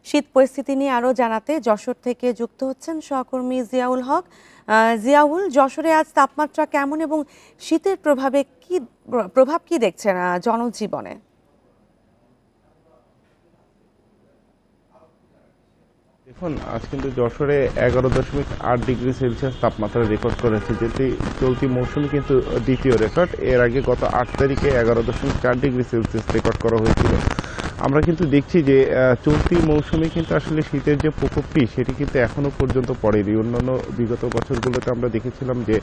শীত পরিস্থিতি নিয়ে আরও জানাতে যশোর থেকে যুক্ত হচ্ছেন সহকর্মী জিয়াউল হক। জিয়াউল, যশোরে আজ তাপমাত্রা কেমন এবং শীতের প্রভাব কি দেখছেন জনজীবনে? দেখুন, আজ কিন্তু যশোরে 11.8 ডিগ্রি সেলসিয়াস তাপমাত্রা রেকর্ড করেছে, যেটি চলতি মৌসুমে কিন্তু দ্বিতীয় রেকর্ড। এর আগে গত 8 তারিখে 11.4 ডিগ্রি সেলসিয়াস রেকর্ড করা হয়েছিল। আমরা কিন্তু দেখছি যে চলতি মৌসুমে কিন্তু আসলে শীতের যে প্রকোপটি সেটি কিন্তু এখনো পর্যন্ত পড়েনি। অন্যান্য বিগত বছরগুলোতে আমরা দেখেছিলাম যে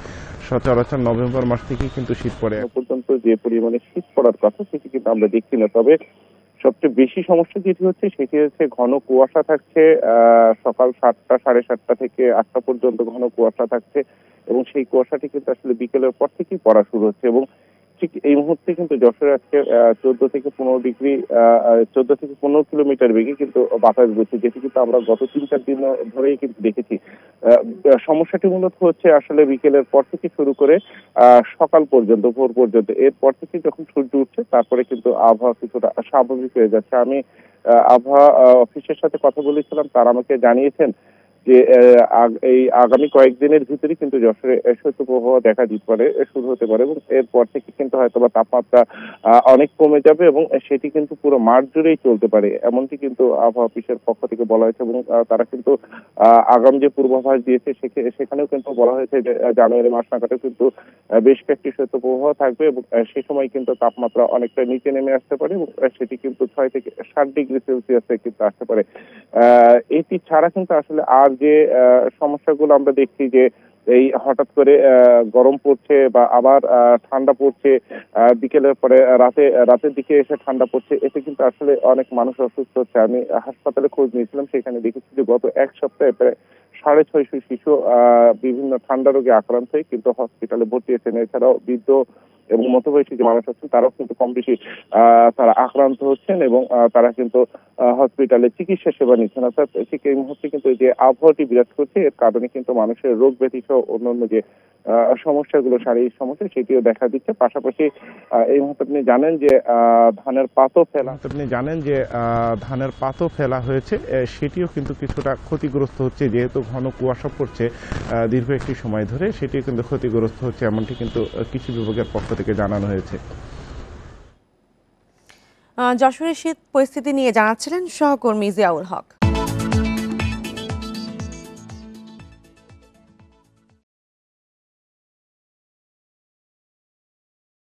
সচরাচর নভেম্বর মাস থেকেই কিন্তু শীত পড়ে। পর্যন্ত যে পরিমাণে শীত পড়ার কথা সেটি কিন্তু আমরা দেখছি না। তবে সবচেয়ে বেশি সমস্যা যেটি হচ্ছে সেটি হচ্ছে ঘন কুয়াশা থাকছে। সকাল 7টা 7:30 থেকে 8টা পর্যন্ত ঘন কুয়াশা থাকছে এবং সেই কুয়াশাটি কিন্তু আসলে বিকেলের পর থেকেই পড়া শুরু হচ্ছে এবং ঠিক এই মুহূর্তে কিন্তু যশোরে আজকে 14 থেকে 15 কিলোমিটার বেগে কিন্তু বাতাস বইছে, যেটি কিন্তু আমরা গত 3-4 দিন ধরেই কিন্তু দেখেছি। সমস্যাটি মূলত হচ্ছে আসলে বিকেলের পর থেকে শুরু করে সকাল পর্যন্ত, ভোর পর্যন্ত। এরপর থেকে যখন সূর্য উঠছে তারপরে কিন্তু আবহাওয়া কিছুটা স্বাভাবিক হয়ে যাচ্ছে। আমি আবহাওয়া অফিসের সাথে কথা বলেছিলাম, তারা আমাকে জানিয়েছেন যে এই আগামী কয়েকদিনের ভিতরে কিন্তু যশোরে শৈত্যপ্রবাহ দেখা দিতে পারে, শুরু হতে পারে এবং এরপর থেকে কিন্তু হয়তোবা তাপমাত্রা অনেক কমে যাবে এবং সেটি কিন্তু পুরো মাস জুড়েই চলতে পারে, এমনটি কিন্তু আবহাওয়া অফিসের পক্ষ থেকে বলা হয়েছে। এবং তারা কিন্তু আগামী যে পূর্বাভাস দিয়েছে সেখানেও কিন্তু বলা হয়েছে যে জানুয়ারি মাস নাগাদও কিন্তু বেশ কয়েকটি শৈত্যপ্রবাহ থাকবে এবং সে সময় কিন্তু তাপমাত্রা অনেকটা নিচে নেমে আসতে পারে এবং সেটি কিন্তু 6 থেকে 7 ডিগ্রি সেলসিয়াসে কিন্তু আসতে পারে। এটি ছাড়া কিন্তু আসলে আর যে সমস্যাগুলো আমরা দেখছি যে এই হঠাৎ করে গরম পড়ছে বা আবার ঠান্ডা পড়ছে, বিকেলের পরে রাতের দিকে এসে ঠান্ডা পড়ছে, এতে কিন্তু আসলে অনেক মানুষ অসুস্থ হচ্ছে। আমি হাসপাতালে খোঁজ নিয়েছিলাম, সেখানে দেখেছি যে গত এক সপ্তাহে প্রায় 650 শিশু বিভিন্ন ঠান্ডা রোগে আক্রান্ত হয়ে কিন্তু হসপিটালে ভর্তি হয়েছেন। এছাড়াও বৃদ্ধ এবং মধ্যবয়সী যে মানুষ আছেন তারাও কিন্তু কম বেশি তারা আক্রান্ত হচ্ছেন এবং তারা কিন্তু হসপিটালে চিকিৎসা সেবা নিচ্ছেন। অর্থাৎ ঠিক এই মুহূর্তে কিন্তু যে আবহাওয়াটি বিরাজ করছে এর কারণে কিন্তু মানুষের রোগ ব্যাধি সহ অন্যান্য যে সমস্যাগুলো, শারীরিক সমস্যা সেটিও দেখা দিচ্ছে। পাশাপাশি এই মুহূর্তে আপনি জানেন যে ধানের পাতও ফেলা হয়েছে, সেটিও কিন্তু কিছুটা ক্ষতিগ্রস্ত হচ্ছে, যেহেতু ঘন কুয়াশা পড়ছে দীর্ঘ একটি সময় ধরে, সেটিও কিন্তু ক্ষতিগ্রস্ত হচ্ছে, এমনটি কিন্তু কৃষি বিভাগের পক্ষ থেকে জানানো হয়েছে। যশোরের শীত পরিস্থিতি নিয়ে জানাচ্ছিলেন সহকর্মী জিয়াউল হক।